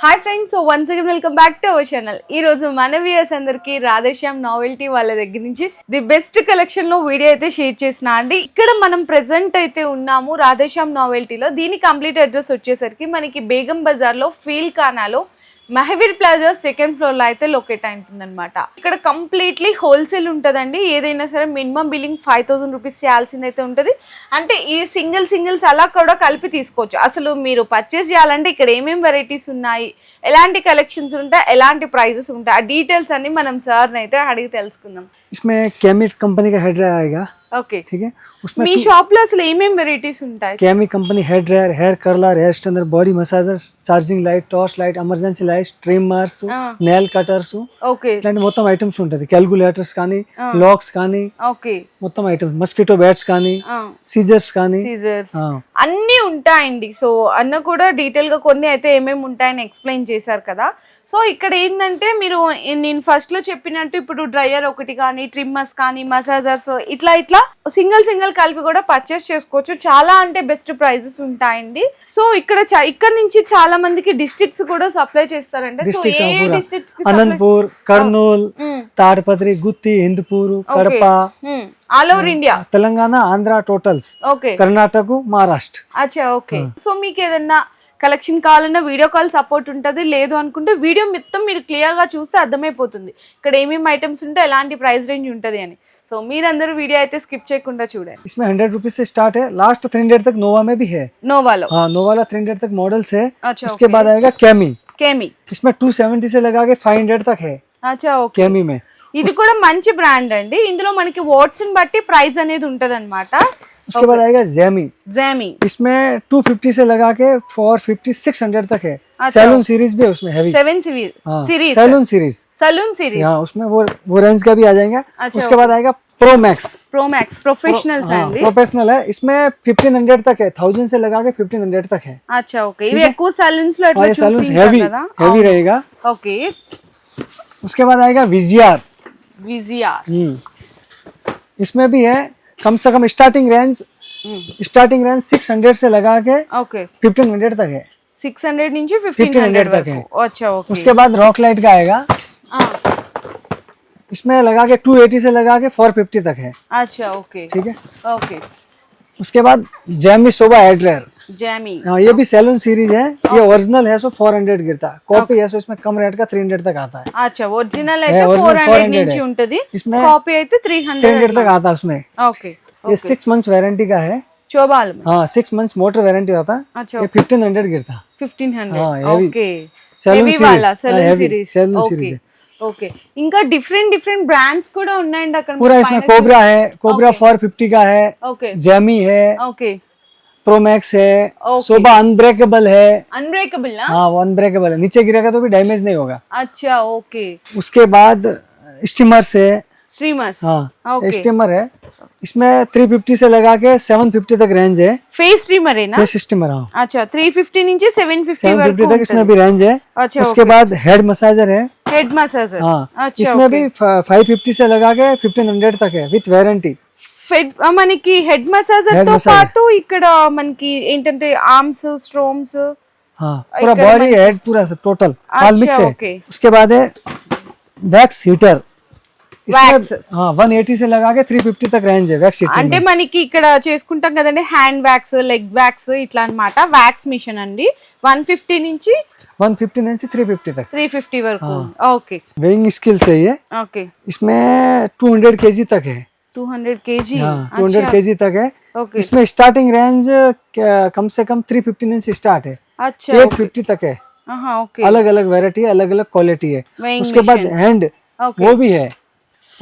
Hi friends, so once again welcome back to our channel. ఈ రోజు మన viewers అందరికి రాధేశ్యామ్ నావెల్టీ వాళ్ళ దగ్గర నుంచి ది బెస్ట్ కలెక్షన్ లో వీడియో అయితే షేర్ చేసిన అండి. ఇక్కడ మనం ప్రెసెంట్ అయితే ఉన్నాము రాధేశ్యామ్ నావెల్టీలో. దీని కంప్లీట్ అడ్రస్ వచ్చేసరికి మనకి బేగం బజార్ లో ఫీల్ ఖానాలో మహవీర్ ప్లాజా సెకండ్ ఫ్లోర్ లో అయితే లొకేట్ అయింటుంది అనమాట. ఇక్కడ కంప్లీట్లీ హోల్సేల్ ఉంటుందండి. ఏదైనా సరే మినిమం బిల్లింగ్ 5000 రూపీస్ చేయాల్సిందైతే ఉంటుంది. అంటే ఈ సింగిల్స్ అలా కూడా కలిపి తీసుకోవచ్చు. అసలు మీరు పర్చేస్ చేయాలంటే ఇక్కడ ఏమేమి వెరైటీస్ ఉన్నాయి, ఎలాంటి కలెక్షన్స్ ఉంటాయి, ఎలాంటి ప్రైజెస్ ఉంటాయి, ఆ డీటెయిల్స్ అన్ని మనం సార్ అయితే అడిగి తెలుసుకుందాం. इसमें कैमी कंपनी का हेड ड्रायर आएगा. ఓకే, ठीक है. उसमें మీ షాప్ లో అసలు ఏమేం వెరైటీస్ ఉంటాయి? Kemei company head dryer, hair curler, hair strainer, body massager, charging light, torch light, emergency lights, trimmers, nail cutters, okay, ఇలాంటి మొత్తం ఐటమ్స్ ఉంటది. క్యాల్కులేటర్స్ కానీ, లాక్స్ కానీ, ఓకే, మొత్తం ఐటమ్స్, మస్కిటో బ్యాట్స్ కానీ, సీజర్స్ కానీ, సీజర్స్ అన్ని ఉంటాయండి. సో అన్న కూడా డీటెయిల్ గా కొన్ని అయితే ఏమేమి ఉంటాయని ఎక్స్ప్లెయిన్ చేశారు కదా. సో ఇక్కడ ఏంటంటే మీరు నేను ఫస్ట్ లో చెప్పినట్టు ఇప్పుడు డ్రైయర్ ఒకటి కానీ, ట్రిమ్మర్స్ కానీ, మసాజర్స్ ఇట్లా సింగిల్ కలిపి కూడా పర్చేస్ చేసుకోవచ్చు. చాలా అంటే బెస్ట్ ప్రైజెస్ ఉంటాయండి. సో ఇక్కడ నుంచి చాలా మందికి డిస్ట్రిక్ట్స్ కూడా సప్లై చేస్తారంటే, సో ఏ డిస్ట్రిక్ట్స్ కి Anantapur, Kurnool, Tadipatri, Gooty, Hindupur, Kadapa, all over India, Telangana, Andhra totals, okay, Karnataka, Maharashtra. అచ్చా, ఓకే. సో మీకు ఏదన్నా కలెక్షన్ కావాలన్నా వీడియో కాల్ సపోర్ట్ ఉంటుంది. లేదు అనుకుంటే వీడియో మొత్తం మీరు క్లియర్గా చూస్తే అర్థమైపోతుంది ఇక్కడ ఏమేమి ఐటమ్స్ ఉంటే ఎలాంటి ప్రైస్ రేంజ్ ఉంటుంది అని. సో మీరందరూ వీడియో అయితే స్కిప్ చేయకుండా చూడండి. इसमें 100 रुपीज से स्टार्ट है, लास्ट 300 तक नोवा में भी है. नोवालो, हाँ, नोवाला 300 तक मॉडल्स है. अच्छा, उसके बाद आएगा कैमी. केमी इसमें 270 से लगा के 500 तक है. అచ్చా, ఓకే. कैमी में ఇది కూడా మంచి బ్రాండ్ అండి. ఇందులో మనకి వాట్స్ ని బట్టి ప్రైస్ అనేది ఉంటదన్నమాట. उसके बाद आएगा जैमी. जैमी इसमें 250 से लगा के 450 600 तक है. सैलून सीरीज भी है उसमें, heavy 7 series, salon series, salon series. हाँ, उसमें वो रेंज का भी आ जाएगा. उसके बाद आएगा प्रो मैक्स. प्रोफेशनल्स అండి, प्रोफेशनल है. इसमें 1500 तक है, 1000 से लगा के 1500 तक है. अच्छा, ओके. ఇవి ఎక్కువ సలూన్స్ లో అట్లా सैलून చూసి हैवी కదా. हैवी रहेगा. ఓకే, उसके बाद आएगा विजिआर. विजिआर इसमें भी है कम से कम स्टार्टिंग रेंज 600 से लगा के ఓకే 1500 तक है. 600 నుంచి 1500 तक है. వరకు. अच्छा, ओके. उसके बाद रॉक लाइट का आएगा. इसमें लगा के 280 से लगा के 450 तक है. अच्छा, ओके, ठीक है. ओके. उसके बाद जैमी सोबा हेयर ड्रायर. जैमी, हाँ, ये भी सैलून सीरीज है. ये ओरिजिनल है, सो 400 गिरता है. कॉपी है, सो इसमें कम रेट का 300 तक आता है. अच्छा, ఒరిజినల్ అయితే original 400 400 నుంచి ఉంటది. इसमें కాపీ అయితే 300 तक आता है उसमें. ఓకే. ये 6 मंथ्स वारंटी का है. चौबाल में, हाँ, 6 मंथ्स मोटर वारंटी आता है. अच्छा, ये 1500 गिरता. 1500, हाँ, heavy. ओके. सैलून हेवी वाला series, salon heavy, series, salon okay, series है. ఓకే. ఇంకా డిఫరెంట్ బ్రాండ్స్ కూడా ఉన్నాయండి అక్కడ. पूरा इसमें कोबरा है, कोबरा 450 का है, ఓకే, जैमी है, ఓకే, प्रोमैक्स है, Okay. सोबा अनब्रेकेबल है. अनब्रेकेबल ना. हाँ, वो अनब्रेकेबल है, नीचे गिरेगा तो भी डैमेज नहीं होगा. अच्छा, ओके. उसके बाद स्टीमर्स है. स्ट्रीमर्स, हाँ, ओके. स्टीमर है. इसमें 350 से लगा के 750 तक रेंज है. फेस स्ट्रीमर है ना. फेस स्टीमर, हाँ, अच्छा, 350 నుంచి 750 750 వరకు तक इसमें भी रेंज है. अच्छा, उसके बाद हेड मसाजर है. Head massager. हाँ, अच्छा, इसमें भी 550 से लगा के 1500 तक है विथ वारंटी. మనకి హెడ్ మసాజర్ Head తో massager. పాటు ఇక్కడ మనకి ఏంటంటే ఆర్మ్స్, స్ట్రోమ్స్. हाँ, पूरा बॉडी हेड पूरा सब टोटल ऑल मिक्स है. ओके. उसके बाद है वैक्स हीटर. Wax. हाँ, 180 से लगा के 350 तक रेंज है वैक्स हीटर. అంటే మనకి ఇక్కడ చేసుకుంటాం కదండి హ్యాండ్ వ్యాక్స్, లెగ్ వ్యాక్స్ ఇట్లా అన్నమాట. వ్యాక్స్ మిషన్ అండి. 150 నుంచి 159 से 350 तक. 350 వరకు. ఓకే, वेइंग स्किल्स है ये. ఓకే. इसमें 200 केजी तक है. 200 kg. हाँ, 200 केजी तक है. ओके, इसमें स्टार्टिंग रेंज कम से कम 359 से स्टार्ट है. अच्छा, 850 तक है. हाँ, ओके. अलग अलग वैरायटी है, अलग अलग क्वालिटी है. Weighing उसके बाद machines. Hand okay. वो भी है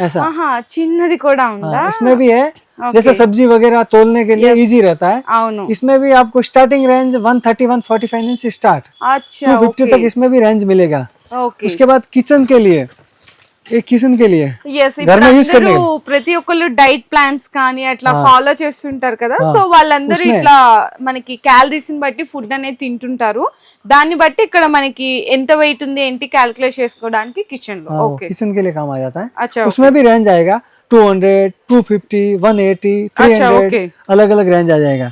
ऐसा. ఆహా, చిన్నది కూడా ఉందా? हाँ, इसमें भी है. ओके. जैसे सब्जी वगैरह तोलने के लिए इजी रहता है. అవును. इसमें भी आपको स्टार्टिंग रेंज 130 145 से स्टार्ट. अच्छा, 250 तक इसमें भी रेंज मिलेगा. ఓకే. उसके बाद किचन के लिए, एक किचन के लिए yes, घर में यूज ఇప్పుడు करने అందరూ ప్రతి ఒక్కళ్ళు డైట్ ప్లాన్స్ కానీ అట్లా हाँ. ఫాలో చేస్తుంటారు కదా. हाँ. సో వాళ్ళందరూ उसमें. ఇట్లా మనకి క్యాలరీస్ ని బట్టి ఫుడ్ అనేది తింటుంటారు. దాన్ని బట్టి ఇక్కడ మనకి ఎంత వెయిట్ ఉంది ఏంటి క్యాలిక్యులేట్ చేసుకోవడానికి కిచెన్ లో. ఓకే, किचन के लिए काम आ जाता है. अच्छा, उसमें भी रेंज आएगा 200 250 180 अच्छा, 300 ओके. अलग अलग रेंज आ जाएगा.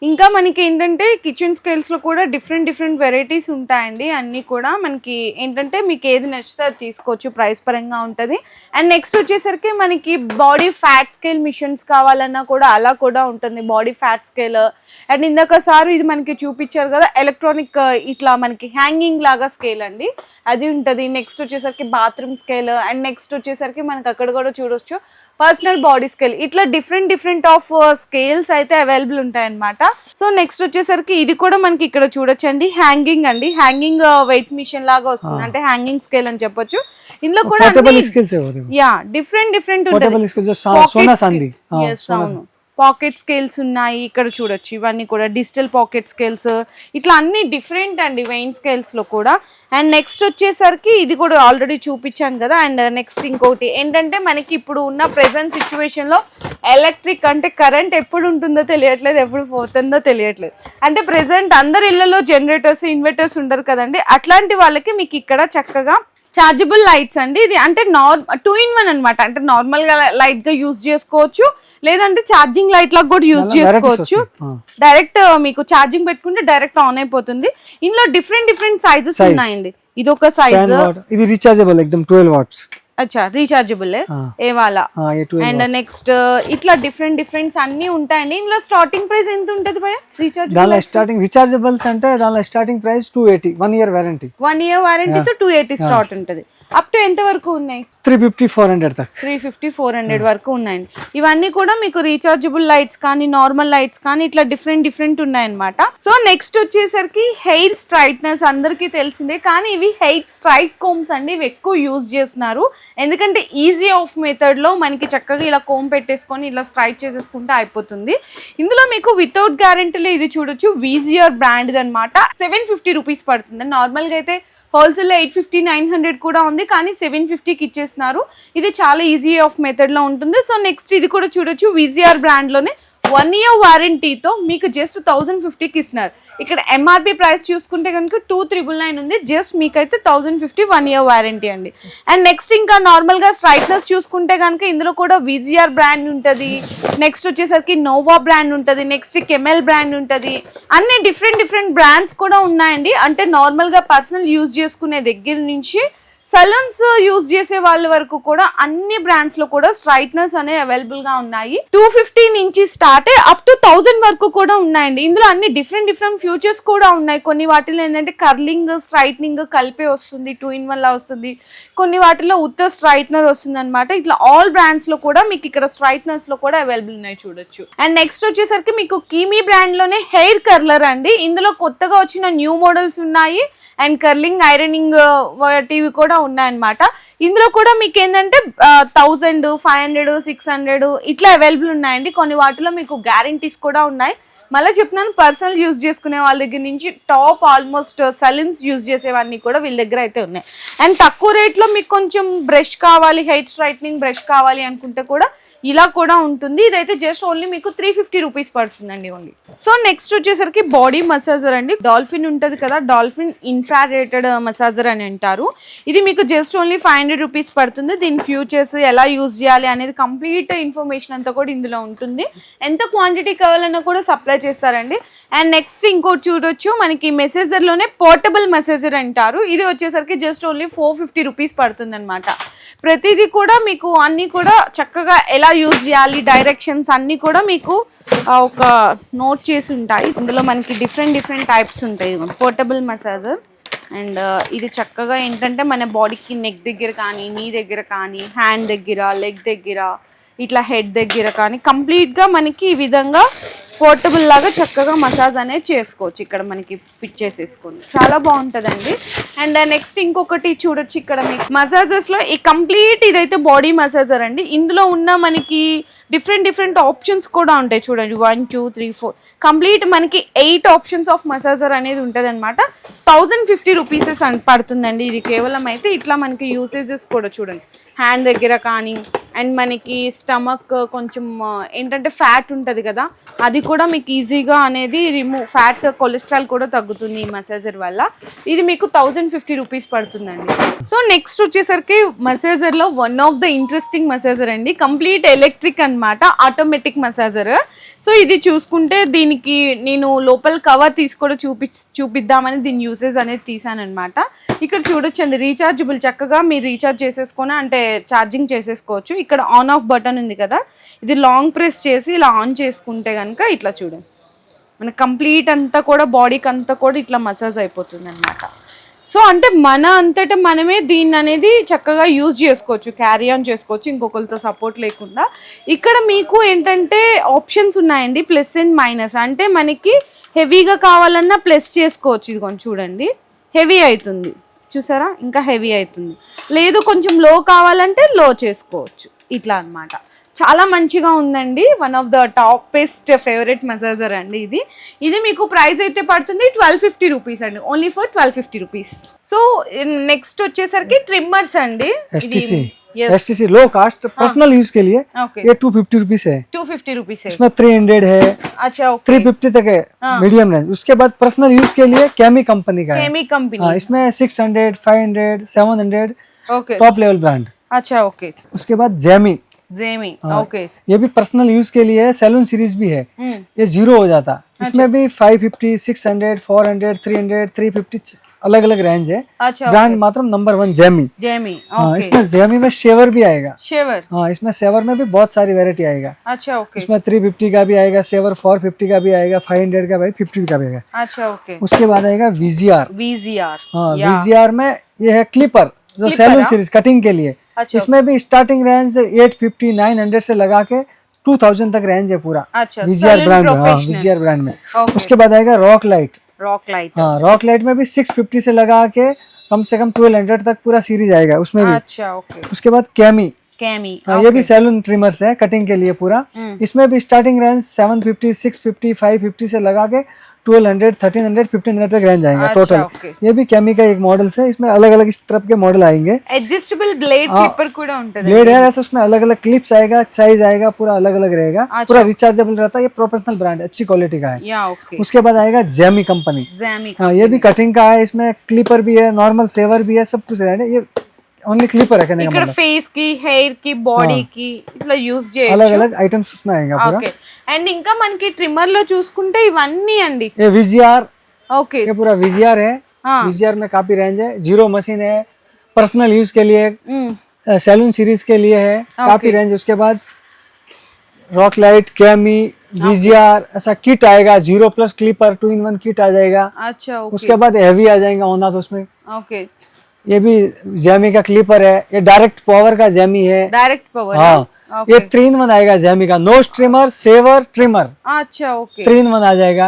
ఇంకా మనకి ఏంటంటే కిచెన్ స్కేల్స్ లో కూడా డిఫరెంట్ వెరైటీస్ ఉంటాయండి. అన్ని కూడా మనకి ఏంటంటే మీకు ఏది నచ్చితే అది తీసుకోవచ్చు, ప్రైస్ పరంగా ఉంటుంది. అండ్ నెక్స్ట్ వచ్చేసరికి మనకి బాడీ ఫ్యాట్ స్కేల్ మిషన్స్ కావాలన్నా కూడా అలా కూడా ఉంటుంది, బాడీ ఫ్యాట్ స్కేల్. అండ్ ఇందాక సార్ ఇది మనకి చూపించారు కదా ఎలక్ట్రానిక్ ఇట్లా మనకి హ్యాంగింగ్ లాగా స్కేల్ అండి, అది ఉంటుంది. నెక్స్ట్ వచ్చేసరికి బాత్రూమ్ స్కేల్. అండ్ నెక్స్ట్ వచ్చేసరికి మనకి అక్కడ కూడా చూడొచ్చు పర్సనల్ బాడీ స్కేల్. ఇట్లా డిఫరెంట్ ఆఫ్ స్కేల్స్ అయితే అవైలబుల్ ఉంటాయన్నమాట. సో నెక్స్ట్ వచ్చేసరికి ఇది కూడా మనకి ఇక్కడ చూడొచ్చండి హ్యాంగింగ్ అండి, హ్యాంగింగ్ వెయిట్ మిషన్ లాగా వస్తుంది, అంటే హ్యాంగింగ్ స్కేల్ అని చెప్పొచ్చు. ఇందులో కూడా యా డిఫరెంట్ ఉంటుంది. అవును, పాకెట్ స్కేల్స్ ఉన్నాయి ఇక్కడ చూడొచ్చు. ఇవన్నీ కూడా డిజిటల్ పాకెట్ స్కేల్స్, ఇట్లా అన్ని డిఫరెంట్ అండి వెయిన్ స్కేల్స్ లో కూడా. అండ్ నెక్స్ట్ వచ్చేసరికి ఇది కూడా ఆల్రెడీ చూపించాను కదా. అండ్ నెక్స్ట్ ఇంకోటి ఏంటంటే మనకి ఇప్పుడు ఉన్న ప్రెసెంట్ సిచ్యువేషన్ లో ఎలక్ట్రిక్ అంటే కరెంట్ ఎప్పుడు ఉంటుందో తెలియట్లేదు, ఎప్పుడు పోతుందో తెలియట్లేదు. అంటే ప్రెసెంట్ అందరి ఇళ్లలో జనరేటర్స్ ఇన్వర్టర్స్ ఉండరు కదండి, అట్లాంటి వాళ్ళకి మీకు ఇక్కడ చక్కగా చార్జబుల్ లైట్స్ అండి. ఇది అంటే 2-in-1 అనమాట. అంటే నార్మల్ గా లైట్ గా యూజ్ చేసుకోవచ్చు, లేదంటే ఛార్జింగ్ లైట్ లాగా కూడా యూజ్ చేసుకోవచ్చు. డైరెక్ట్ మీకు ఛార్జింగ్ పెట్టుకుంటే డైరెక్ట్ ఆన్ అయిపోతుంది. ఇందులో డిఫరెంట్ సైజెస్ ఉన్నాయండి. ఇది ఒక సైజ్, ఇది రీచార్జబుల్ ఎక్దమ్ 12 వాట్స్. అచ్చా రీచార్జబుల్ ఏ వాలా. అండ్ నెక్స్ట్ ఇట్లా డిఫరెంట్ అన్ని ఉంటాయండి. ఇందులో స్టార్టింగ్ ప్రైస్ ఎంత ఉంటది భయ్యా రీచార్జ్? దానిలో స్టార్టింగ్ రీచార్జబుల్స్ అంటే దానిలో starting price 280, 1 year warranty. 1 year వారంటీతో 280 start ఉంటది. అప్ టు ఎంత వరకు ఉన్నాయి? 350-400 దాకా. 350-400 వరకు ఉన్నాయండి. ఇవన్నీ కూడా మీకు రీచార్జబుల్ లైట్స్ కానీ నార్మల్ లైట్స్ కానీ ఇట్లా డిఫరెంట్ ఉన్నాయన్నమాట. సో నెక్స్ట్ వచ్చేసరికి హెయిర్ స్ట్రైట్నర్స్ అందరికీ తెలిసిందే, కానీ ఇవి హెయిర్ స్ట్రైట్ కోమ్స్ అండి. ఇవి ఎక్కువ యూజ్ చేస్తున్నారు, ఎందుకంటే ఈజీ ఆఫ్ మెథడ్ లో మనకి చక్కగా ఇలా కోమ్ పెట్టేసుకొని ఇలా స్ట్రైట్ చేసేసుకుంటే అయిపోతుంది. ఇందులో మీకు వితౌట్ గ్యారెంటీలో ఇది చూడొచ్చు, VGR బ్రాండ్ అనమాట. 750 రూపీస్ పడుతుంది. నార్మల్ గా అయితే హోల్సేల్ 850-900 కూడా ఉంది, కానీ 750కి ఇచ్చేస్తున్నారు. ఇది చాలా ఈజీ ఆఫ్ మెథడ్ లో ఉంటుంది. సో నెక్స్ట్ ఇది కూడా చూడొచ్చు, VGR బ్రాండ్ లోనే 1 year వారంటీతో మీకు జస్ట్ 1050కి ఇస్తున్నారు. ఇక్కడ MRP ప్రైస్ చూసుకుంటే కనుక 2999 ఉంది, జస్ట్ మీకైతే 1050 1 year వారంటీ అండి. అండ్ నెక్స్ట్ ఇంకా నార్మల్ గా స్ట్రైట్నర్స్ చూసుకుంటే కనుక ఇందులో కూడా VGR బ్రాండ్ ఉంటుంది, నెక్స్ట్ వచ్చేసరికి నోవా బ్రాండ్ ఉంటుంది, నెక్స్ట్ కెమెల్ బ్రాండ్ ఉంటుంది. అన్ని డిఫరెంట్ బ్రాండ్స్ కూడా ఉన్నాయండి. అంటే నార్మల్ గా పర్సనల్ యూజ్ చేసుకునే దగ్గర నుంచి సలూన్స్ యూజ్ చేసే వాళ్ళ వరకు కూడా అన్ని బ్రాండ్స్ లో కూడా స్ట్రైట్నర్స్ అనేవి అవైలబుల్ గా ఉన్నాయి. 250 నుంచి స్టార్ట్ అప్ టు 1000 వరకు కూడా ఉన్నాయండి. ఇందులో అన్ని డిఫరెంట్ ఫ్యూచర్స్ కూడా ఉన్నాయి. కొన్ని వాటిలో ఏంటంటే కర్లింగ్ స్ట్రైట్నింగ్ కలిపే వస్తుంది, 2-in-1 లా వస్తుంది. కొన్ని వాటిలో ఉత్త స్ట్రైట్నర్ వస్తుంది అనమాట. ఇట్లా ఆల్ బ్రాండ్స్ లో కూడా మీకు ఇక్కడ స్ట్రైట్నర్స్ లో కూడా అవైలబుల్ ఉన్నాయి చూడొచ్చు. అండ్ నెక్స్ట్ వచ్చేసరికి మీకు కీమీ బ్రాండ్ లోనే హెయిర్ కర్లర్ అండి. ఇందులో కొత్తగా వచ్చిన న్యూ మోడల్స్ ఉన్నాయి. అండ్ కర్లింగ్ ఐరనింగ్ టీవీ కూడా ఉన్నాయన్నమాట. ఇందులో కూడా మీకు ఏంటంటే 1000, 500, 600 ఇట్లా అవైలబుల్ ఉన్నాయండి. కొన్ని వాటిలో మీకు గ్యారంటీస్ కూడా ఉన్నాయి. మళ్ళీ చెప్తున్నాను, పర్సనల్ యూజ్ చేసుకునే వాళ్ళ దగ్గర నుంచి టాప్ ఆల్మోస్ట్ సలూన్స్ యూజ్ చేసేవన్నీ కూడా వీళ్ళ దగ్గర అయితే ఉన్నాయి. అండ్ తక్కువ రేట్లో మీకు కొంచెం బ్రష్ కావాలి, హెయిర్ స్ట్రైట్నింగ్ బ్రష్ కావాలి అనుకుంటే కూడా ఇలా కూడా ఉంటుంది. ఇదైతే జస్ట్ ఓన్లీ మీకు 350 రూపీస్ పడుతుందండి ఓన్లీ. సో నెక్స్ట్ వచ్చేసరికి బాడీ మసాజర్ అండి. డాల్ఫిన్ ఉంటుంది కదా, డాల్ఫిన్ ఇన్ఫ్రారేటెడ్ మసాజర్ అని అంటారు. ఇది మీకు జస్ట్ ఓన్లీ 500 రూపీస్ పడుతుంది. దీని ఫ్యూచర్స్ ఎలా యూజ్ చేయాలి అనేది కంప్లీట్ ఇన్ఫర్మేషన్ అంతా కూడా ఇందులో ఉంటుంది. ఎంత క్వాంటిటీ కావాలన్నా కూడా సప్లై చేస్తారండి. అండ్ నెక్స్ట్ ఇంకోటి చూడొచ్చు, మనకి మెసేజర్ లోనే పోర్టబుల్ మెసేజర్ అంటారు. ఇది వచ్చేసరికి జస్ట్ ఓన్లీ 450 రూపీస్ పడుతుంది అనమాట. ప్రతిదీ కూడా మీకు అన్ని కూడా చక్కగా ఎలా యూజ్ చేయాలి, డైరెక్షన్స్ అన్ని కూడా మీకు ఒక నోట్ చేసి ఉంటాయి. ఇందులో మనకి డిఫరెంట్ టైప్స్ ఉంటాయి. Portable massager. అండ్ ఇది చక్కగా ఏంటంటే మన బాడీకి నెక్ దగ్గర కానీ, నీ దగ్గర కానీ, హ్యాండ్ దగ్గర, లెగ్ దగ్గర, ఇట్లా హెడ్ దగ్గర కానీ కంప్లీట్గా మనకి ఈ విధంగా పోర్టబుల్ లాగా చక్కగా మసాజ్ అనేది చేసుకోవచ్చు. ఇక్కడ మనకి ఫిట్ చేసేసుకొని చాలా బాగుంటుందండి. అండ్ నెక్స్ట్ ఇంకొకటి చూడొచ్చు, ఇక్కడ మీకు మసాజెస్లో ఈ కంప్లీట్ ఇదైతే బాడీ మసాజర్ అండి. ఇందులో ఉన్న మనకి డిఫరెంట్ ఆప్షన్స్ కూడా ఉంటాయి చూడండి. 1, 2, 3, 4 కంప్లీట్ మనకి 8 ఆప్షన్స్ ఆఫ్ మసాజర్ అనేది ఉంటుంది అనమాట. 1050 రూపీసెస్ పడుతుందండి. ఇది కేవలం అయితే ఇట్లా మనకి యూసేజెస్ కూడా చూడండి, హ్యాండ్ దగ్గర కానీ, అండ్ మనకి స్టమక్ కొంచెం ఏంటంటే ఫ్యాట్ ఉంటుంది కదా, అది కూడా మీకు ఈజీగా అనేది రిమూవ్, ఫ్యాట్ కొలెస్ట్రాల్ కూడా తగ్గుతుంది ఈ మసాజర్ వల్ల. ఇది మీకు 1050 రూపీస్ పడుతుందండి. సో నెక్స్ట్ వచ్చేసరికి మసాజర్ లో one of the interesting massager అండి, కంప్లీట్ ఎలక్ట్రిక్ అన్నమాట, ఆటోమేటిక్ మసాజర్. సో ఇది చూసుకుంటే దీనికి నేను లోపల కవర్ తీసుకోవడం చూపిద్దామని దీని యూసేజ్ అనేది తీసాను అనమాట. ఇక్కడ చూడొచ్చండి, రీఛార్జబుల్, చక్కగా మీరు రీఛార్జ్ చేసేసుకొని అంటే ఛార్జింగ్ చేసేసుకోవచ్చు. ఇక్కడ ఆన్ ఆఫ్ బటన్ ఉంది కదా, ఇది లాంగ్ ప్రెస్ చేసి ఇలా ఆన్ చేసుకుంటే కనుక ఇట్లా చూడండి మన కంప్లీట్ అంతా కూడా బాడీకి అంతా కూడా ఇట్లా మసాజ్ అయిపోతుంది అనమాట. సో అంటే మన అంతటా మనమే దీన్ని అనేది చక్కగా యూజ్ చేసుకోవచ్చు, క్యారీ ఆన్ చేసుకోవచ్చు ఇంకొకరితో సపోర్ట్ లేకుండా. ఇక్కడ మీకు ఏంటంటే ఆప్షన్స్ ఉన్నాయండి, ప్లస్ అండ్ మైనస్. అంటే మనకి హెవీగా కావాలన్నా ప్లస్ చేసుకోవచ్చు, ఇది కొంచెం చూడండి హెవీ అవుతుంది చూసారా, ఇంకా హెవీ అవుతుంది. లేదు కొంచెం లో కావాలంటే లో చేసుకోవచ్చు, ఇట్లా అన్నమాట. చాలా మంచిగా ఉందండి, one of the toppest favourite massager అండి ఇది. ఇది మీకు ప్రైస్ అయితే పడుతుంది 1250 రూపీస్ అండి, only for 1250 rupees. So next వచ్చేసరికి ట్రిమ్మర్స్ అండి, STC लो कास्ट पर्सनल यूज के लिए ये 250 रुपीज है, 250 रुपीस है, इसमें 300 है, अच्छा ओके, 350 तक है मीडियम रेंज. उसके बाद पर्सनल यूज के लिए कैमी कंपनी का है, केमी कंपनी, इसमें 600, 500, 700 ओके, टॉप लेवल ब्रांड. अच्छा ओके. उसके बाद जेमी, जेमी ओके, ये भी पर्सनल यूज के लिए है, सैलून सीरीज भी है, ये 0 हो जाता. इसमें भी 550, 600, 400, 300, 350 अलग अलग रेंज है. अच्छा ब्रांड मात्र नंबर 1 जेमी. जेमी हाँ, ओके, इसमें जेमी में शेवर भी आएगा. शेवर, हाँ, इसमें शेवर में भी बहुत सारी वैरायटी आएगा. अच्छा ओके, इसमें 350 का भी आएगा शेवर, 450 का भी आएगा, 500 का भाई 50 का भी आएगा. अच्छा ओके. उसके बाद आएगा VGR. VGR, हाँ, VGR में ये है क्लिपर, जो सैलून सीरीज कटिंग के लिए. अच्छा, इसमें भी स्टार्टिंग रेंज 850, 900 से लगा के 2000 तक रेंज है पूरा. अच्छा, VGR ब्रांड में. हाँ, VGR ब्रांड में. Okay. उसके बाद आएगा रॉक लाइट. रॉक लाइट, हाँ, रॉक लाइट में भी 650 से लगा के कम से कम 1200 तक पूरा सीरीज आएगा उसमें भी. अच्छा ओके. उसके बाद कैमी. केमी, हाँ, ये भी सैलून ट्रिमर्स है कटिंग के लिए पूरा. इसमें भी स्टार्टिंग रेंज 750, 650, 550 से लगा के 1200, 1300, 1500 तक रेंज आएगा टोटल. okay. ये भी कैमी का एक मॉडल है, इसमें अलग अलग इस तरफ के मॉडल आएंगे. एडजस्टेबल ब्लेड क्लिपर కూడా ఉంటది. ब्लेड है तो उसमें अलग अलग क्लिप्स आएगा, साइज आएगा, पूरा अलग अलग रहेगा. पूरा रिचार्जेबल रहता है, ये प्रोफेशनल ब्रांड, अच्छी क्वालिटी का है. या ओके. उसके बाद आएगा जेमी कंपनी. जेमी, हाँ, ये भी कटिंग का है, इसमें क्लिपर भी है, नॉर्मल सेवर भी है, सब कुछ है. ये ओनली क्लिपर है कहने का ఇక్కడ मतलब. ఫేస్ కి, హెయిర్ కి, బాడీ కి ఇట్లా యూజ్ अलग చేయొచ్చు. अलग आइटम्स उसमें आएगा पूरा. ఓకే. అండ్ ఇంకా మనకి ట్రిమ్మర్ లో చూసుకుంటే ఇవన్నీ అండి. ये VGR, ఓకే, ये पूरा VGR है. हाँ. VGR में काफी रेंज है. 0 मशीन है, पर्सनल यूज के लिए, सैलून सीरीज के लिए है, काफी रेंज. उसके बाद रॉक लाइट, कैमी, VGR ऐसा किट आएगा, 0+ क्लिपर 2-in-1 किट आ जाएगा. अच्छा ओके, उसके बाद हेवी आ जाएगा होना तो उसमें. ओके. ये भी जेमी का क्लिपर है, ये डायरेक्ट पावर का जेमी है. डायरेक्ट पावर, हाँ, ये 3-in-1 आएगा जेमी का, नो ट्रिमर, सेवर, ट्रिमर, अच्छा ओके. 3-in-1 आ जाएगा.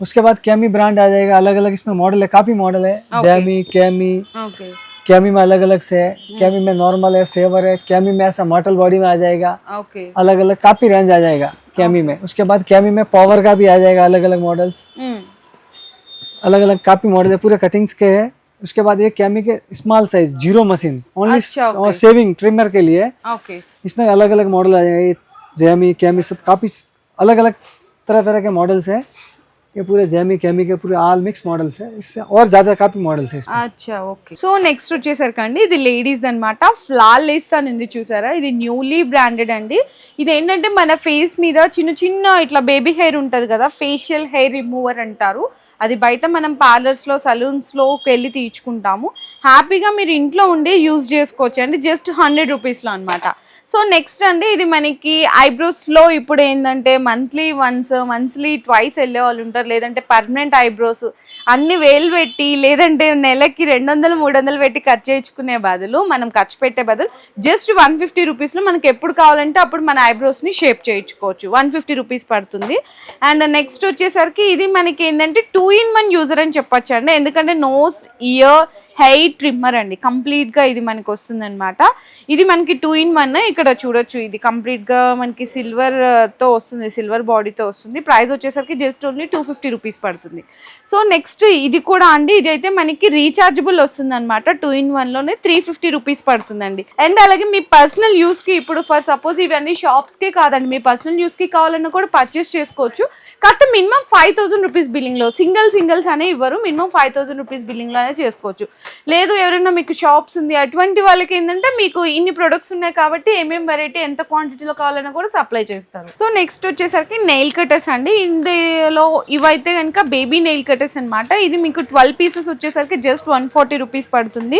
उसके बाद कैमी ब्रांड आ जाएगा, अलग अलग इसमें मॉडल है, काफी मॉडल है. जेमी, कैमी, ओके, कैमी में अलग अलग से है. कैमी में नॉर्मल है, सेवर है, कैमी में ऐसा मॉडल बॉडी में आ जाएगा, ओके. अलग अलग काफी रेंज आ जाएगा कैमी में. उसके बाद कैमी में पावर का भी आ जाएगा, अलग अलग मॉडल्स, अलग अलग काफी मॉडल है, पूरे कटिंग्स के है. उसके बाद ये कैमी के स्मॉल साइज 0 मशीन ओनली, अच्छा, okay. सेविंग ट्रिमर के लिए. ओके. इसमें अलग अलग मॉडल आ जाएंगे. ये जेमी, कैमी सब काफी अलग अलग तरह तरह के मॉडल्स हैं. ये पूरे जेमी, कैमी के पूरे ऑल मिक्स मॉडल्स है. इससे और ज्यादा काफी मॉडल्स है इसमें. అచ్చా ఓకే. సో నెక్స్ట్ వచ్చేసరికి అండి ఇది లేడీస్ అన్నమాట, ఫ్లాలెస్ అని ఉంది చూసారా, ఇది న్యూలీ బ్రాండెడ్ అండి. ఇది ఏంటంటే మన ఫేస్ మీద చిన్న చిన్న ఇట్లా బేబీ హెయిర్ ఉంటది కదా, ఫేషియల్ హెయిర్ రిమూవర్ అంటారు. అది బయట మనం పార్లర్స్ లో, సలూన్స్ లో వెళ్ళి తీయించుకుంటాము. హ్యాపీగా మీరు ఇంట్లో ఉండి యూజ్ చేసుకోవచ్చు అండి, జస్ట్ 100 రూపీస్ లో అన్నమాట. సో నెక్స్ట్ అండి ఇది మనకి ఐబ్రోస్ లో ఇప్పుడు ఏంటంటే మంత్లీ వన్స్, మంత్లీ ట్వైస్ వెళ్ళే వాళ్ళు ఉంటారు, లేదంటే పర్మనెంట్ ఐబ్రోస్ అన్ని వేలు పెట్టి, లేదంటే నెలకి 200, 300 పెట్టి ఖర్చు చేయించుకునే బదులు, మనం ఖర్చు పెట్టే బదులు జస్ట్ 150 రూపీస్ లో మనకి ఎప్పుడు కావాలంటే అప్పుడు మన ఐబ్రోస్ ని షేప్ చేయించుకోవచ్చు. 150 రూపీస్ పడుతుంది. అండ్ నెక్స్ట్ వచ్చేసరికి ఇది మనకి ఏంటంటే 2-in-1 యూజర్ అని చెప్పొచ్చు అండి, ఎందుకంటే నోస్, ఇయర్, హెయిర్ ట్రిమ్మర్ అండి, కంప్లీట్ గా ఇది మనకి వస్తుంది అనమాట. ఇది మనకి 2-in-1. ఇక్కడ చూడొచ్చు, ఇది కంప్లీట్ గా మనకి సిల్వర్ తో వస్తుంది, సిల్వర్ బాడీతో వస్తుంది. ప్రైస్ వచ్చేసరికి జస్ట్ ఓన్లీ 250 రూపీస్ పడుతుంది. సో నెక్స్ట్ ఇది కూడా అండి, ఇది అయితే మనకి రీఛార్జబుల్ వస్తుంది అనమాట. 2-in-1 లోనే 350 రూపీస్ పడుతుందండి. అండ్ అలాగే మీ పర్సనల్ యూస్ కి, ఇప్పుడు ఫర్ సపోజ్ ఇవన్నీ షాప్స్ కి కాదండి, మీ పర్సనల్ యూస్ కి కావాలన్నా కూడా పర్చేస్ చేసుకోవచ్చు. కాకపోతే మినిమం 5000 రూపీస్ బిల్లింగ్ లో, సింగిల్స్ అనే ఇవ్వరు, మినిమం 5000 రూపీస్ బిల్లింగ్ లోనే చేసుకోవచ్చు. లేదు ఎవరైనా మీకు షాప్స్ ఉంది అటువంటి వాళ్ళకి ఏంటంటే మీకు ఇన్ని ప్రొడక్ట్స్ ఉన్నాయి కాబట్టి ఏమేమి వెరైటీ ఎంత క్వాంటిటీలో కావాలన్నా కూడా సప్లై చేస్తారు. సో నెక్స్ట్ వచ్చేసరికి నెయిల్ కటర్స్ అండి. ఇందులో ఇవైతే కనుక బేబీ నెయిల్ కటర్స్ అనమాట. ఇది మీకు 12 పీసెస్ వచ్చేసరికి జస్ట్ 140 రూపీస్ పడుతుంది.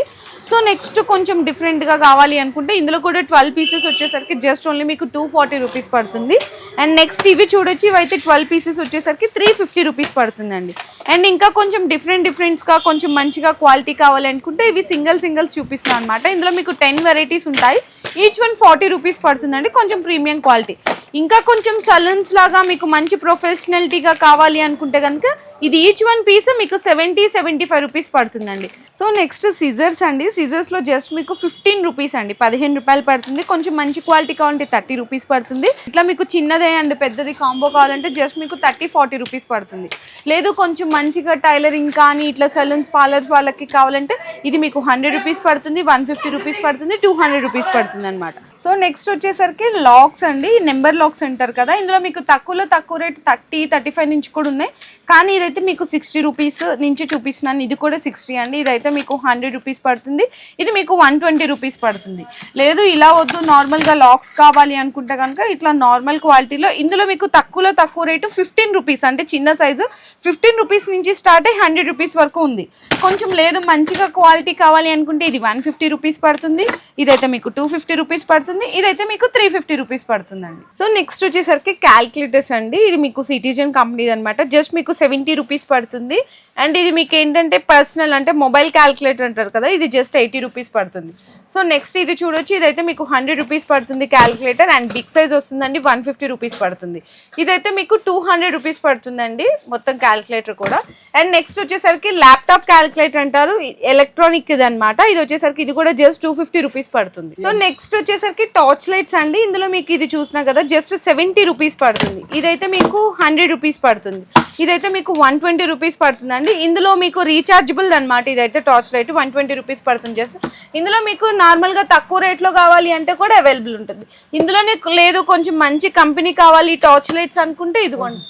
సో నెక్స్ట్ కొంచెం డిఫరెంట్గా కావాలి అనుకుంటే ఇందులో కూడా 12 పీసెస్ వచ్చేసరికి జస్ట్ ఓన్లీ మీకు 240 రూపీస్ పడుతుంది. అండ్ నెక్స్ట్ ఇవి చూడొచ్చు, ఇవైతే 12 పీసెస్ వచ్చేసరికి 350 రూపీస్ పడుతుందండి. అండ్ ఇంకా కొంచెం డిఫరెంట్స్గా కొంచెం మంచిగా క్వాలిటీ కావాలి అనుకుంటే ఇవి సింగిల్స్ చూపిస్తున్నాను అనమాట. ఇందులో మీకు 10 వెరైటీస్ ఉంటాయి, ఈచ్ వన్ 40 రూపీస్ పడుతుందండి, కొంచెం ప్రీమియం క్వాలిటీ. ఇంకా కొంచెం సలూన్స్ లాగా మీకు మంచి ప్రొఫెషనాలిటీగా కావాలి అనుకుంటే కనుక ఇది ఈచ్ వన్ పీస్ మీకు 70-75 రూపీస్ పడుతుందండి. సో నెక్స్ట్ సిజర్స్ అండి. సిజర్స్లో జస్ట్ మీకు 15 రూపీస్ అండి, 15 రూపాయలు పడుతుంది. కొంచెం మంచి క్వాలిటీ కావాలంటే 30 రూపీస్ పడుతుంది. ఇట్లా మీకు చిన్నదే అండ్ పెద్దది కాంబో కావాలంటే జస్ట్ మీకు 30-40 రూపీస్ పడుతుంది. లేదు కొంచెం మంచిగా టైలరింగ్ కానీ ఇట్లా సలూన్స్ పార్లర్స్ వాళ్ళకి కావాలంటే ఇది మీకు 100 రూపీస్ పడుతుంది, 150 రూపీస్ పడుతుంది, 200 రూపీస్ పడుతుంది అనమాట. సో నెక్స్ట్ వచ్చేసరికి లాక్స్ అండి, నెంబర్ లాక్స్ అంటారు కదా. ఇందులో మీకు తక్కువ రేట్ 30-35 నుంచి కూడా ఉన్నాయి, కానీ ఇదైతే మీకు 60 రూపీస్ నుంచి చూపిస్తున్నాను. ఇది కూడా 60 అండి. ఇదైతే మీకు 100 రూపీస్ పడుతుంది, ఇది మీకు 120 రూపీస్ పడుతుంది. లేదు ఇలా వద్దు నార్మల్గా లాక్స్ కావాలి అనుకుంటే కనుక ఇట్లా నార్మల్ క్వాలిటీలో ఇందులో మీకు తక్కువ రేటు 15 రూపీస్, అంటే చిన్న సైజు 15 రూపీస్ నుంచి స్టార్ట్ అయ్యి 100 రూపీస్ వరకు ఉంది. కొంచెం లేదు మంచిగా క్వాలిటీ కావాలి అనుకుంటే ఇది 150 రూపీస్ పడుతుంది, ఇదైతే మీకు 250 రూపీస్ పడుతుంది, ఇదైతే మీకు 350 రూపీస్ పడుతుందండి. సో నెక్స్ట్ వచ్చేసరికి క్యాల్కులేటర్స్ అండి. ఇది మీకు సిటిజన్ కంపెనీది అనమాట. జస్ట్ మీకు 70 రూపీస్ పడుతుంది. అండ్ ఇది మీకు ఏంటంటే పర్సనల్ అంటే మొబైల్ క్యాల్కులేటర్ అంటారు కదా, ఇది జస్ట్ 80 రూపీస్ పడుతుంది. సో నెక్స్ట్ ఇది చూడొచ్చు, ఇదైతే మీకు 100 రూపీస్ పడుతుంది క్యాల్కులేటర్. అండ్ బిగ్ సైజ్ వస్తుందండి, 150 రూపీస్ పడుతుంది. ఇదైతే మీకు 200 రూపీస్ పడుతుందండి మొత్తం క్యాల్కులేటర్ కూడా. అండ్ నెక్స్ట్ వచ్చేసరికి ల్యాప్టాప్ క్యాల్కులేటర్ అంటారు, ఎలక్ట్రానిక్ ఇది అనమాట. ఇది వచ్చేసరికి ఇది కూడా జస్ట్ 250 రూపీస్ పడుతుంది. సో నెక్స్ట్ వచ్చేసరికి టార్చ్ లైట్స్ అండి. ఇందులో మీకు ఇది చూసినా కదా జస్ట్ 70 రూపీస్ పడుతుంది. ఇదైతే మీకు 100 రూపీస్ పడుతుంది, ఇదైతే మీకు 120 రూపీస్ పడుతుందండి. ఇందులో మీకు రీఛార్జబుల్ అనమాట. ఇదైతే టార్చ్ లైట్ 120 రూపీస్ పడుతుంది జస్ట్. ఇందులో మీకు నార్మల్గా తక్కువ రేట్లో కావాలి అంటే కూడా అవైలబుల్ ఉంటుంది. ఇందులోనే లేదు కొంచెం మంచి కంపెనీ కావాలి టార్చ్ లైట్స్ అనుకుంటే ఇదిగోండి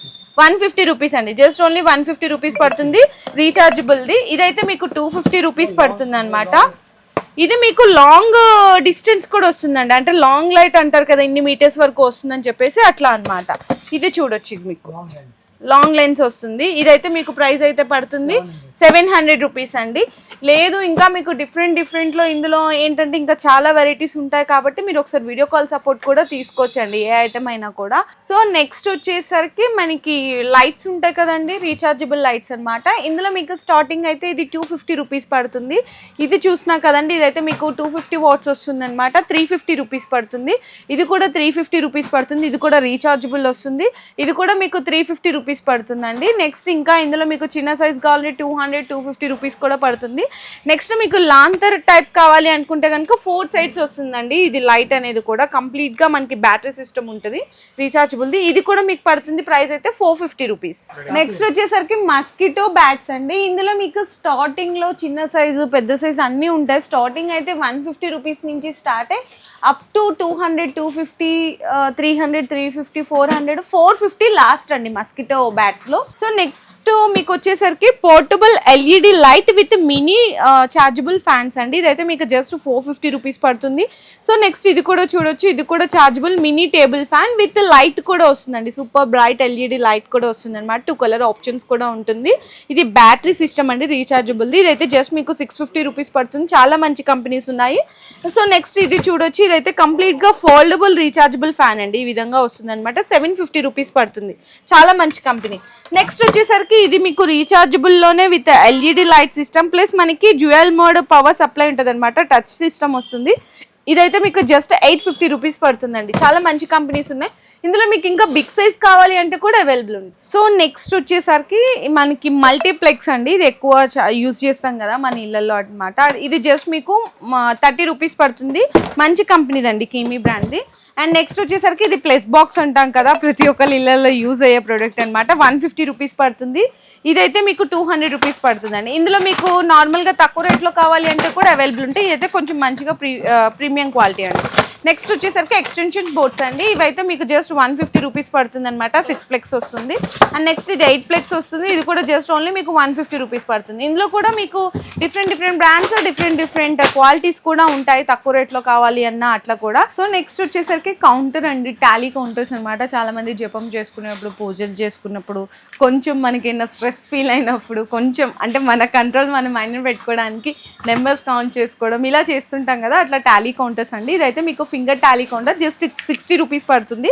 150 రూపీస్ అండి, జస్ట్ ఓన్లీ 150 రూపీస్ పడుతుంది రీఛార్జబుల్ది. ఇదైతే మీకు 250 రూపీస్ పడుతుంది అనమాట. ఇది మీకు లాంగ్ డిస్టెన్స్ కూడా వస్తుందండి, అంటే లాంగ్ లైట్ అంటారు కదా ఇన్ని మీటర్స్ వరకు వస్తుందని చెప్పేసి అట్లా అనమాట. ఇది చూడొచ్చు, ఇది మీకు లాంగ్ లెన్స్ వస్తుంది. ఇదైతే మీకు ప్రైస్ అయితే పడుతుంది 700 రూపీస్ అండి. లేదు ఇంకా మీకు డిఫరెంట్లో ఇందులో ఏంటంటే ఇంకా చాలా వెరైటీస్ ఉంటాయి కాబట్టి మీరు ఒకసారి వీడియో కాల్ సపోర్ట్ కూడా తీసుకోవచ్చండి ఏ ఐటమ్ అయినా కూడా. సో నెక్స్ట్ వచ్చేసరికి మనకి లైట్స్ ఉంటాయి కదండి, రీఛార్జబుల్ లైట్స్ అనమాట. ఇందులో మీకు స్టార్టింగ్ అయితే ఇది 250 రూపీస్ పడుతుంది. ఇది చూసినా కదండి, ఇదైతే మీకు 250 వాట్స్ వస్తుంది అనమాట, 350 రూపీస్ పడుతుంది. ఇది కూడా 350 రూపీస్ పడుతుంది, ఇది కూడా రీఛార్జబుల్ వస్తుంది, ఇది కూడా మీకు 350 రూపీస్ పడుతుందండి. నెక్స్ట్ ఇంకా ఇందులో మీకు చిన్న సైజ్ కావాలి 200-250 రూపీస్ కూడా పడుతుంది. నెక్స్ట్ మీకు లాంతర్ టైప్ కావాలి అనుకుంటే కనుక 4 సైడ్స్ వస్తుందండి. ఇది లైట్ అనేది కూడా కంప్లీట్ గా మనకి బ్యాటరీ సిస్టమ్ ఉంటుంది రీఛార్జబుల్ది. ఇది కూడా మీకు పడుతుంది, ప్రైస్ అయితే 450 రూపీస్. నెక్స్ట్ వచ్చేసరికి మస్కిటో బ్యాట్స్ అండి. ఇందులో మీకు స్టార్టింగ్ లో చిన్న సైజు పెద్ద సైజు అన్ని ఉంటాయి. స్టార్టింగ్ అయితే 150 రూపీస్ నుంచి స్టార్ట్ అయ్యి అప్ టు 200-250, 300-350, 400-450 లాస్ట్ అండి మస్కిటో బ్యాట్స్ లో. సో నెక్స్ట్ మీకు వచ్చేసరికి portable LED light with mini chargeable fans అండి. ఇదైతే మీకు జస్ట్ 450 రూపీస్ పడుతుంది. సో నెక్స్ట్ ఇది కూడా చూడొచ్చు, ఇది కూడా chargeable mini table fan with light కూడా వస్తుందండి, సూపర్ బ్రైట్ ఎల్ఈడి లైట్ కూడా వస్తుంది అనమాట. 2 కలర్ ఆప్షన్స్ కూడా ఉంటుంది. ఇది బ్యాటరీ సిస్టమ్ అండి రీఛార్జబుల్ది. ఇదైతే జస్ట్ మీకు 650 రూపీస్ పడుతుంది. చాలా మంచి కంపెనీస్ ఉన్నాయి. సో నెక్స్ట్ ఇది చూడొచ్చు, ఇదైతే కంప్లీట్ గా ఫోల్డబుల్ రీఛార్జబుల్ ఫ్యాన్ అండి. ఈ విధంగా వస్తుంది అనమాట, 750 రూపీస్ పడుతుంది. చాలా మంచి కంపెనీ. నెక్స్ట్ వచ్చేసరికి ఇది మీకు రీఛార్జబుల్ లోనే with LED light system plus మనకి డ్యూయల్ మోడ్ పవర్ సప్లై ఉంటుంది అనమాట, టచ్ సిస్టమ్ వస్తుంది. ఇదైతే మీకు జస్ట్ 850 రూపీస్ పడుతుందండి. చాలా మంచి కంపెనీస్ ఉన్నాయి. ఇందులో మీకు ఇంకా బిగ్ సైజ్ కావాలి అంటే కూడా అవైలబుల్ ఉంది. సో నెక్స్ట్ వచ్చేసరికి మనకి మల్టీప్లెక్స్ అండి. ఇది ఎక్కువ యూజ్ చేస్తాం కదా మన ఇళ్ళల్లో అన్నమాట. ఇది జస్ట్ మీకు 30 రూపీస్ పడుతుంది. మంచి కంపెనీదండి, కీమీ బ్రాండ్ది. అండ్ నెక్స్ట్ వచ్చేసరికి ఇది ప్లస్ బాక్స్ అంటాం కదా, ప్రతి ఒక్కరి ఇళ్ళల్లో యూజ్ అయ్యే ప్రోడక్ట్ అనమాట. 150 రూపీస్ పడుతుంది. ఇదైతే మీకు 200 రూపీస్ పడుతుందండి. ఇందులో మీకు నార్మల్గా తక్కువ రేట్లో కావాలి అంటే కూడా అవైలబుల్ ఉంటాయి. ఇదైతే కొంచెం మంచిగా ప్రీమియం క్వాలిటీ అండి. నెక్స్ట్ వచ్చేసరికి ఎక్స్టెన్షన్ బోర్డ్స్ అండి. ఇవైతే మీకు జస్ట్ 150 రూపీస్ పడుతుంది అనమాట. 6 ప్లెక్స్ వస్తుంది. అండ్ నెక్స్ట్ ఇది 8 ప్లెక్స్ వస్తుంది. ఇది కూడా జస్ట్ ఓన్లీ మీకు 150 రూపీస్ పడుతుంది. ఇందులో కూడా మీకు డిఫరెంట్ బ్రాండ్స్, డిఫరెంట్ క్వాలిటీస్ కూడా ఉంటాయి, తక్కువ రేట్లో కావాలి అన్న అట్లా కూడా. సో నెక్స్ట్ వచ్చేసరికి కౌంటర్ అండి, టాలీ కౌంటర్స్ అనమాట. చాలా మంది జపం చేసుకునేప్పుడు, పూజలు చేసుకున్నప్పుడు, కొంచెం మనకి స్ట్రెస్ ఫీల్ అయినప్పుడు, కొంచెం అంటే మన కంట్రోల్ మన మైండ్ పెట్టుకోవడానికి నెంబర్స్ కౌంట్ చేసుకోవడం ఇలా చేస్తుంటాం కదా, అట్లా టాలీ కౌంటర్స్ అండి. ఇదైతే మీకు finger Tally counter just 60 rupees పడుతుంది.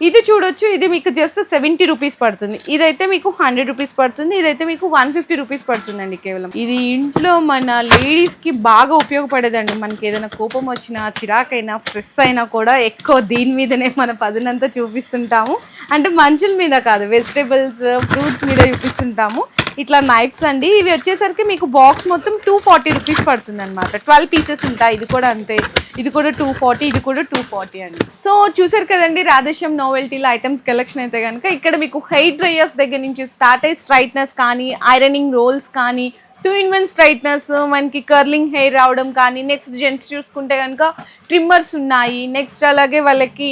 ఇది చూడొచ్చు, ఇది మీకు జస్ట్ 70 రూపీస్ పడుతుంది. ఇదైతే మీకు 100 రూపీస్ పడుతుంది. ఇదైతే మీకు 150 రూపీస్ పడుతుందండి కేవలం. ఇది ఇంట్లో మన లేడీస్ కి బాగా ఉపయోగపడేదండి. మనకి ఏదైనా కోపం వచ్చినా, చిరాకైనా, స్ట్రెస్ అయినా కూడా ఎక్కువ దీని మీదనే మన పదునంతా చూపిస్తుంటాము. అంటే మనుషుల మీద కాదు, వెజిటేబుల్స్, ఫ్రూట్స్ మీద చూపిస్తుంటాము. ఇట్లా నైఫ్స్ అండి. ఇవి వచ్చేసరికి మీకు బాక్స్ మొత్తం 240 రూపీస్ పడుతుంది అనమాట. 12 పీసెస్ ఉంటాయి. ఇది కూడా అంతే, ఇది కూడా 240, ఇది కూడా 240 అండి. సో చూసారు కదండి రాధేశ్యామ్ నోవెల్టీలో ఐటమ్స్ కలెక్షన్ అయితే కనుక. ఇక్కడ మీకు హెయిర్ డ్రైయర్స్ దగ్గర నుంచి స్టార్ట్ అయ్యి స్ట్రైట్నర్స్ కానీ, ఐరనింగ్ రోల్స్ కానీ, 2-in-1 స్ట్రైట్నర్స్, మనకి కర్లింగ్ హెయిర్ రావడం కానీ, నెక్స్ట్ జెంట్స్ చూసుకుంటే కనుక ట్రిమ్మర్స్ ఉన్నాయి. నెక్స్ట్ అలాగే వాళ్ళకి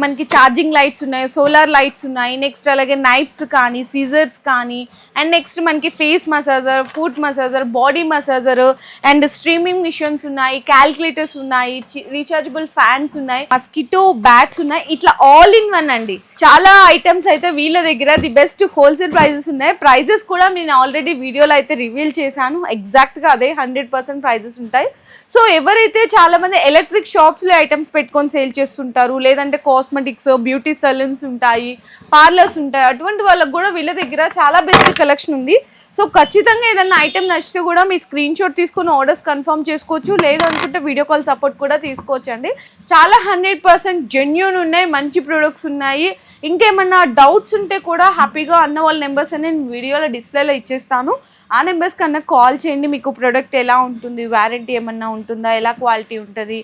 మనకి ఛార్జింగ్ లైట్స్ ఉన్నాయి, సోలార్ లైట్స్ ఉన్నాయి. నెక్స్ట్ అలాగే నైఫ్స్ కానీ, సీజర్స్ కానీ, అండ్ నెక్స్ట్ మనకి face massager, foot massager, body massager, and streaming machines ఉన్నాయి, క్యాల్కులేటర్స్ ఉన్నాయి, రీచార్జబుల్ ఫ్యాన్స్ ఉన్నాయి, మస్కిటో బ్యాట్స్ ఉన్నాయి. ఇట్లా ఆల్ ఇన్ వన్ అండి. చాలా ఐటమ్స్ అయితే వీళ్ళ దగ్గర ది బెస్ట్ హోల్సేల్ ప్రైజెస్ ఉన్నాయి. ప్రైజెస్ కూడా నేను ఆల్రెడీ వీడియోలో అయితే రివీల్ చేశాను. ఎగ్జాక్ట్గా అదే 100% ప్రైజెస్ ఉంటాయి. సో ఎవరైతే చాలా మంది ఎలక్ట్రిక్ షాప్స్లో ఐటమ్స్ పెట్టుకొని సేల్ చేస్తుంటారు, లేదంటే కాస్మెటిక్స్, బ్యూటీ సలూన్స్ ఉంటాయి, పార్లర్స్ ఉంటాయి, అటువంటి వాళ్ళకి కూడా వీళ్ళ దగ్గర చాలా బెస్ట్ కలెక్షన్ ఉంది. సో ఖచ్చితంగా ఏదైనా ఐటమ్ నచ్చితే కూడా మీ స్క్రీన్ షాట్ తీసుకొని ఆర్డర్స్ కన్ఫర్మ్ చేసుకోవచ్చు. లేదు అనుకుంటే వీడియో కాల్ సపోర్ట్ కూడా తీసుకోవచ్చు అండి. చాలా 100% జెన్యూన్ ఉన్నాయి, మంచి ప్రొడక్ట్స్ ఉన్నాయి. ఇంకేమన్నా డౌట్స్ ఉంటే కూడా హ్యాపీగా అన్న వాళ్ళ నెంబర్స్ అని నేను వీడియోలో డిస్ప్లేలో ఇచ్చేస్తాను. ఆ నెంబర్స్ కన్నా కాల్ చేయండి. మీకు ప్రోడక్ట్ ఎలా ఉంటుంది, వారంటీ ఏమన్నా ఉంటుందా, ఎలా క్వాలిటీ ఉంటుంది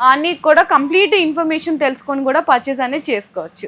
అన్నీ కూడా కంప్లీట్ ఇన్ఫర్మేషన్ తెలుసుకొని కూడా పర్చేస్ అనేది చేసుకోవచ్చు.